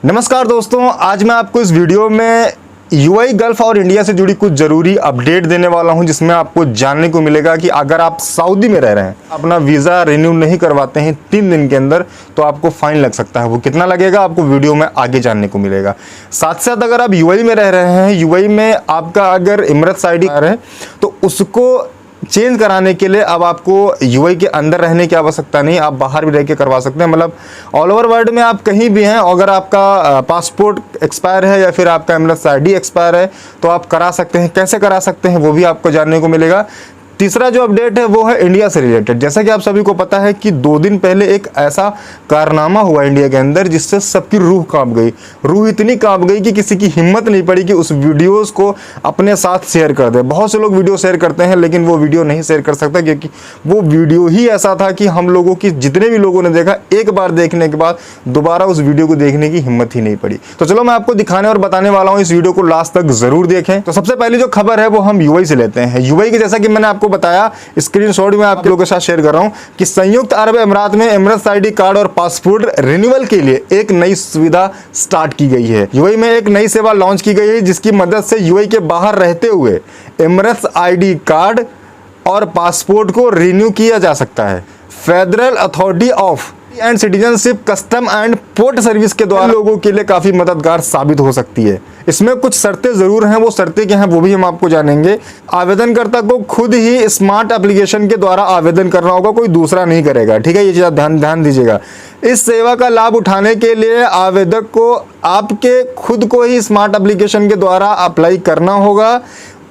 नमस्कार दोस्तों, आज मैं आपको इस वीडियो में यूएई गल्फ और इंडिया से जुड़ी कुछ ज़रूरी अपडेट देने वाला हूं, जिसमें आपको जानने को मिलेगा कि अगर आप सऊदी में रह रहे हैं, अपना वीज़ा रिन्यू नहीं करवाते हैं 3 दिन के अंदर, तो आपको फाइन लग सकता है। वो कितना लगेगा आपको वीडियो में आगे जानने को मिलेगा। साथ साथ अगर आप यूएई में रह रहे हैं, यूएई में आपका अगर इमरत आईडी है तो उसको चेंज कराने के लिए अब आपको यूएई के अंदर रहने की आवश्यकता नहीं, आप बाहर भी रह के करवा सकते हैं। मतलब ऑल ओवर वर्ल्ड में आप कहीं भी हैं, अगर आपका पासपोर्ट एक्सपायर है या फिर आपका एमरेट्स आईडी एक्सपायर है तो आप करा सकते हैं। कैसे करा सकते हैं वो भी आपको जानने को मिलेगा। तीसरा जो अपडेट है वो है इंडिया से रिलेटेड। जैसा कि आप सभी को पता है कि 2 दिन पहले एक ऐसा कारनामा हुआ इंडिया के अंदर जिससे सबकी रूह कांप गई। रूह इतनी कांप गई कि किसी की हिम्मत नहीं पड़ी कि उस वीडियोस को अपने साथ शेयर कर दे। बहुत से लोग वीडियो शेयर करते हैं लेकिन वो वीडियो नहीं शेयर कर सकता, क्योंकि वो वीडियो ही ऐसा था कि हम लोगों की जितने भी लोगों ने देखा, एक बार देखने के बाद दोबारा उस वीडियो को देखने की हिम्मत ही नहीं पड़ी। तो चलो मैं आपको दिखाने और बताने वाला हूँ, इस वीडियो को लास्ट तक जरूर देखें। तो सबसे पहले जो खबर है वो हम यूएई से लेते हैं। यूएई की, जैसा कि मैंने आपको बताया, स्क्रीनशॉट में आप लोगों के साथ शेयर कर रहा हूं कि संयुक्त अरब अमीरात में एमरेट्स आईडी कार्ड और पासपोर्ट रिन्यूअल के लिए एक नई सुविधा स्टार्ट की गई है। यूएई में एक नई सेवा लॉन्च की गई है जिसकी मदद से यूएई के बाहर रहते हुए एमरेट्स आईडी कार्ड और पासपोर्ट को रिन्यू किया जा सकता है। Federal authority of and citizenship custom and port service के द्वारा लोगों के लिए काफी मददगार साबित हो सकती है। इसमें कुछ शर्तें जरूर हैं, वो शर्तें क्या हैं वो भी हम आपको जानेंगे। आवेदनकर्ता को खुद ही स्मार्ट एप्लीकेशन के द्वारा आवेदन करना होगा, कोई दूसरा नहीं करेगा। ठीक है, ये चीज आप ध्यान दीजिएगा। इस सेवा का लाभ उठाने के लिए आवेदक को आपके खुद को ही स्मार्ट एप्लीकेशन के द्वारा अप्लाई करना होगा।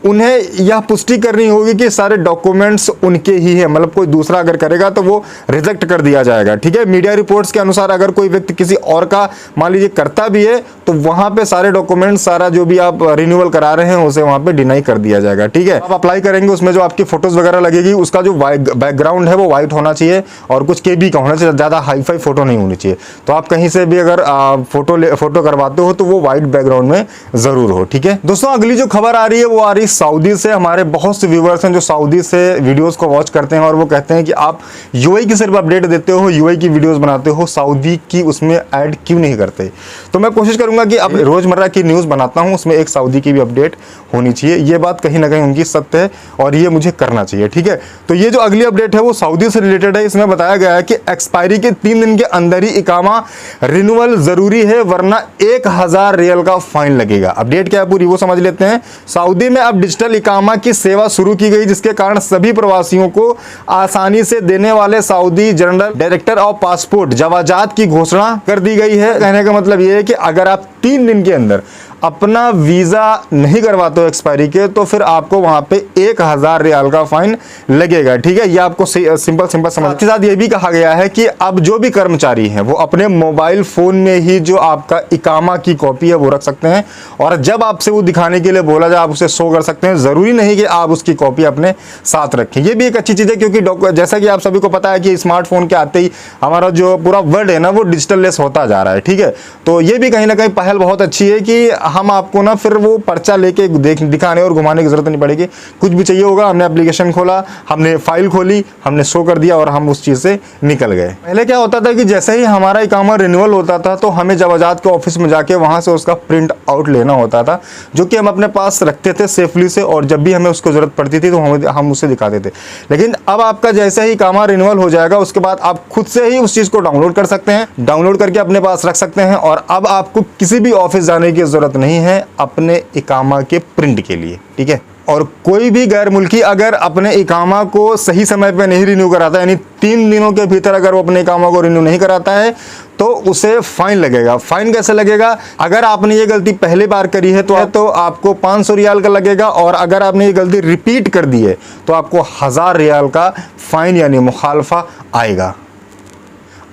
उन्हें यह पुष्टि करनी होगी कि सारे डॉक्यूमेंट्स उनके ही हैं, मतलब कोई दूसरा अगर करेगा तो वो रिजेक्ट कर दिया जाएगा। ठीक है, मीडिया रिपोर्ट्स के अनुसार अगर कोई व्यक्ति किसी और का मान लीजिए करता भी है तो वहां पे सारे डॉक्यूमेंट्स, सारा जो भी आप रिन्यूअल करा रहे हैं उसे वहां पे डिनाई कर दिया जाएगा। ठीक है, आप अप्लाई करेंगे, उसमें जो आपकी फोटोज वगैरह लगेगी उसका जो बैकग्राउंड है वो व्हाइट होना चाहिए और कुछ केबी का होना चाहिए, ज्यादा हाईफाई फोटो नहीं होनी चाहिए। तो आप कहीं से भी अगर फोटो करवाते हो तो वो व्हाइट बैकग्राउंड में जरूर हो। ठीक है दोस्तों, अगली जो खबर आ रही है वो आ रही सऊदी से। हमारे बहुत से व्यूअर्स हैं जो सऊदी से वीडियोस को वॉच करते हैं और वो कहते हैं कि आप यूएई की सिर्फ अपडेट देते हो, यूएई की वीडियोस बनाते हो, सऊदी की उसमें ऐड क्यों नहीं करते। तो मैं कोशिश करूंगा कि अब रोजमर्रा की न्यूज़ बनाता हूं, उसमें एक सऊदी की भी अपडेट होनी चाहिए। ये बात कहीं ना कहीं उनकी सत्य है और ये मुझे करना चाहिए। ठीक है, तो ये जो अगली अपडेट है वो सऊदी से रिलेटेड है। इसमें बताया गया है कि एक्सपायरी के 3 दिन के अंदर ही इकामा रिन्यूअल जरूरी है, वरना 1000 रियल का फाइन लगेगा। अपडेट क्या है पूरी वो समझ लेते हैं। सऊदी में अब डिजिटल इकामा की सेवा शुरू की गई, जिसके कारण सभी प्रवासियों को आसानी से देने वाले Saudi general director of passport जवाजात की घोषणा कर दी गई है। कहने का मतलब यह है कि अगर आप 3 दिन के अंदर अपना वीजा नहीं करवाते हो एक्सपायरी के, तो फिर आपको वहां पे 1000 रियाल का फाइन लगेगा। ठीक है, ये आपको सिंपल समझ के साथ ये भी कहा गया है कि अब जो भी कर्मचारी हैं वो अपने मोबाइल फोन में ही जो आपका इकामा की कॉपी है वो रख सकते हैं, और जब आपसे वो दिखाने के लिए बोला जाए आप उसे शो कर सकते हैं। जरूरी नहीं कि आप उसकी कॉपी अपने साथ रखें। ये भी एक अच्छी चीज है, क्योंकि जैसा कि आप सभी को पता है कि स्मार्टफोन के आते ही हमारा जो पूरा वर्ल्ड है ना वो डिजिटल लेस होता जा रहा है। ठीक है, तो ये भी कहीं ना कहीं पहल बहुत अच्छी है कि हम आपको ना फिर वो पर्चा लेके दिखाने और घुमाने की जरूरत नहीं पड़ेगी। कुछ भी चाहिए होगा, हमने एप्लीकेशन खोला, हमने फाइल खोली, हमने शो कर दिया और हम उस चीज से निकल गए। पहले क्या होता था कि जैसे ही हमारा इकामा रिन्यूअल होता था तो हमें जवाजात के ऑफिस में जाके वहां से उसका प्रिंट आउट लेना होता था, जो कि हम अपने पास रखते थे सेफली से, और जब भी हमें उसको जरूरत पड़ती थी तो हम उसे दिखाते थे। लेकिन अब आपका जैसे ही इकामा रिन्यूअल हो जाएगा उसके बाद आप खुद से ही उस चीज को डाउनलोड कर सकते हैं, डाउनलोड करके अपने पास रख सकते हैं, और अब आपको किसी भी ऑफिस जाने की जरूरत नहीं है अपने इकामा के प्रिंट के लिए। ठीक है, और कोई भी गैर मुल्की अगर अपने इकामा को सही समय पे नहीं रिन्यू कराता, यानी 3 दिनों के भीतर अगर वो अपने इकामा को रिन्यू नहीं कराता है तो उसे फाइन लगेगा। फाइन कैसे लगेगा? अगर आपने ये गलती पहली बार करी है तो आपको 500 रियाल का लगेगा, और अगर आपने ये गलती रिपीट कर दी है तो आपको 1000 रियाल का फाइन यानी मुखालफा आएगा।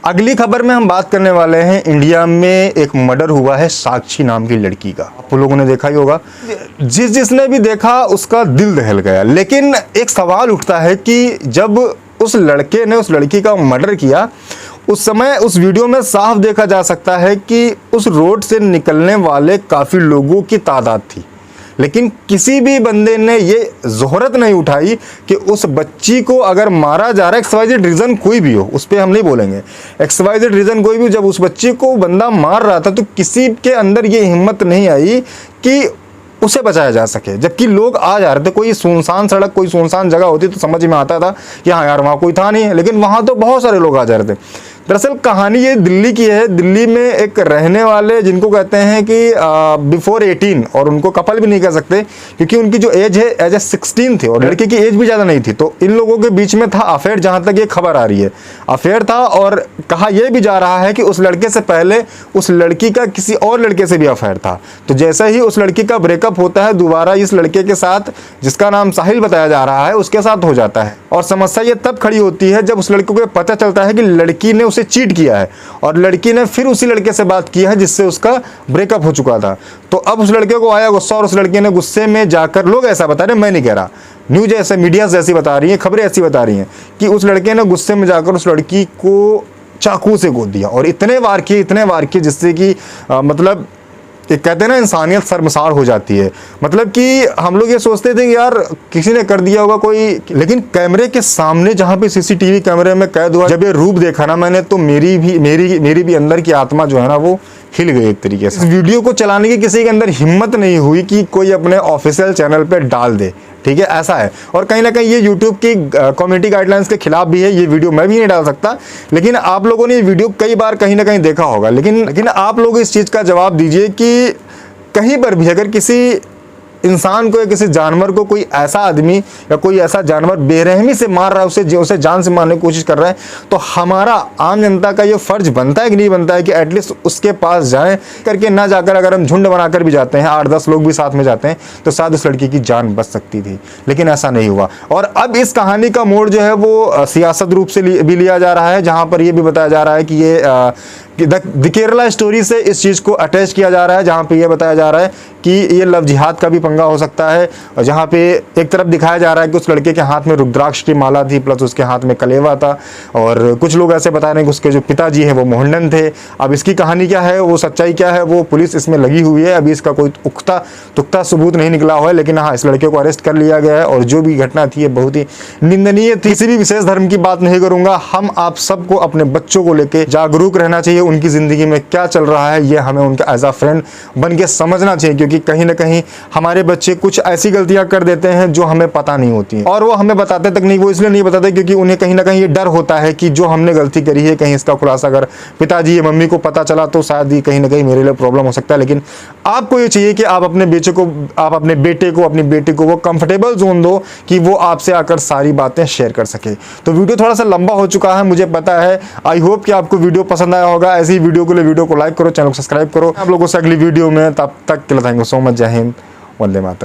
अगली खबर में हम बात करने वाले हैं, इंडिया में एक मर्डर हुआ है साक्षी नाम की लड़की का। आप लोगों ने देखा ही होगा, जिसने भी देखा उसका दिल दहल गया। लेकिन एक सवाल उठता है कि जब उस लड़के ने उस लड़की का मर्डर किया, उस समय उस वीडियो में साफ देखा जा सकता है कि उस रोड से निकलने वाले काफी लोगों की तादाद थी। लेकिन किसी भी बंदे ने ये ज़ोहरत नहीं उठाई कि उस बच्ची को अगर मारा जा रहा है, XYZ रीज़न कोई भी हो, उस पर हम नहीं बोलेंगे, XYZ रीज़न कोई भी, जब उस बच्ची को बंदा मार रहा था तो किसी के अंदर ये हिम्मत नहीं आई कि उसे बचाया जा सके, जबकि लोग आ जा रहे थे। कोई सुनसान सड़क, कोई सुनसान जगह होती तो समझ में आता था कि हाँ यार वहाँ कोई था नहीं, लेकिन वहाँ तो बहुत सारे लोग आ जा रहे थे। दरअसल कहानी ये दिल्ली की है। दिल्ली में एक रहने वाले जिनको कहते हैं कि बिफोर 18, और उनको कपल भी नहीं कह सकते क्योंकि उनकी जो एज है एज ए 16 थी और लड़के की एज भी ज़्यादा नहीं थी। तो इन लोगों के बीच में था अफेयर, जहाँ तक ये खबर आ रही है अफेयर था, और कहा यह भी जा रहा है कि उस लड़के से पहले उस लड़की का किसी और लड़के से भी अफेयर था। तो जैसे ही उस लड़की का ब्रेकअप होता है, दोबारा इस लड़के के साथ, जिसका नाम साहिल बताया जा रहा है, उसके साथ हो जाता है। और समस्या ये तब खड़ी होती है जब उस लड़के को पता चलता है कि लड़की ने उसे चीट किया है और लड़की ने फिर उसी लड़के से बात की है जिससे उसका ब्रेकअप हो चुका था। तो अब उस लड़के को आया गुस्सा और उस लड़के ने गुस्से में जाकर, लोग ऐसा बता रहे, मैं नहीं कह रहा, न्यूज ऐसे, मीडिया ऐसी बता रही है, खबरें ऐसी बता रही हैं कि उस लड़के ने गुस्से में जाकर उस लड़की को चाकू से गोद दिया और इतने वार किए जिससे कि मतलब एक कहते हैं ना, इंसानियत शर्मसार हो जाती है। मतलब कि हम लोग ये सोचते थे कि यार किसी ने कर दिया होगा कोई, लेकिन कैमरे के सामने जहाँ पे CCTV कैमरे में कैद हुआ, जब ये रूप देखा ना मैंने, तो मेरी भी अंदर की आत्मा जो है ना वो हिल गई एक तरीके से। इस वीडियो को चलाने की किसी के अंदर हिम्मत नहीं हुई कि कोई अपने ऑफिशियल चैनल पे डाल दे, ठीक है, ऐसा है। और कहीं ना कहीं ये YouTube की कम्युनिटी गाइडलाइंस के खिलाफ भी है, ये वीडियो मैं भी नहीं डाल सकता। लेकिन आप लोगों ने ये वीडियो कई बार कहीं ना कहीं देखा होगा, लेकिन आप लोग इस चीज़ का जवाब दीजिए कि कहीं पर भी अगर किसी इंसान को या किसी जानवर को कोई ऐसा आदमी या कोई ऐसा जानवर बेरहमी से मार रहा है, उसे जान से मारने की कोशिश कर रहा है, तो हमारा आम जनता का ये फर्ज बनता है कि नहीं बनता है कि एटलीस्ट उसके पास जाएं करके, ना जाकर अगर हम झुंड बनाकर भी जाते हैं, 8-10 लोग भी साथ में जाते हैं, तो शायद उस लड़की की जान बच सकती थी, लेकिन ऐसा नहीं हुआ। और अब इस कहानी का मोड़ जो है वो सियासत रूप से भी लिया जा रहा है, जहाँ पर यह भी बताया जा रहा है कि ये द केरला स्टोरी से इस चीज़ को अटैच किया जा रहा है, जहाँ पे ये बताया जा रहा है कि ये लव जिहाद का भी पंगा हो सकता है। और जहाँ पे एक तरफ दिखाया जा रहा है कि उस लड़के के हाथ में रुद्राक्ष की माला थी, प्लस उसके हाथ में कलेवा था, और कुछ लोग ऐसे बता रहे हैं कि उसके जो पिताजी हैं वो मोहंडन थे। अब इसकी कहानी क्या है, वो सच्चाई क्या है, वो पुलिस इसमें लगी हुई है। अभी इसका कोई पुख्ता सबूत नहीं निकला हुआ है, लेकिन हाँ, इस लड़के को अरेस्ट कर लिया गया है। और जो भी घटना थी ये बहुत ही निंदनीय थी। किसी भी विशेष धर्म की बात नहीं करूँगा, हम आप सबको अपने बच्चों को लेकर जागरूक रहना चाहिए। उनकी ज़िंदगी में क्या चल रहा है ये हमें उनका एज अ फ्रेंड बन के समझना चाहिए, क्योंकि कहीं ना कहीं हमारे बच्चे कुछ ऐसी गलतियां कर देते हैं जो हमें पता नहीं होती हैं, और वो हमें बताते तक नहीं। वो इसलिए नहीं बताते क्योंकि उन्हें कहीं ना कहीं ये डर होता है कि जो हमने गलती करी है, कहीं इसका खुलासा अगर पिताजी या मम्मी को पता चला तो शायद ही कहीं ना कहीं मेरे लिए प्रॉब्लम हो सकता है। लेकिन आपको ये चाहिए कि आप अपने बेटे को, आप अपने बेटे को, अपनी बेटी को वो कंफर्टेबल जोन दो कि वो आपसे आकर सारी बातें शेयर कर सके। तो वीडियो थोड़ा सा लंबा हो चुका है, मुझे पता है। आई होप कि आपको वीडियो पसंद आया होगा। ऐसी वीडियो के लिए वीडियो को लाइक करो, चैनल को सब्सक्राइब करो। आप लोगों से अगली वीडियो में, तब तक के लिए थैंक यू सो मच। जय हिंद, वंदे मातरम।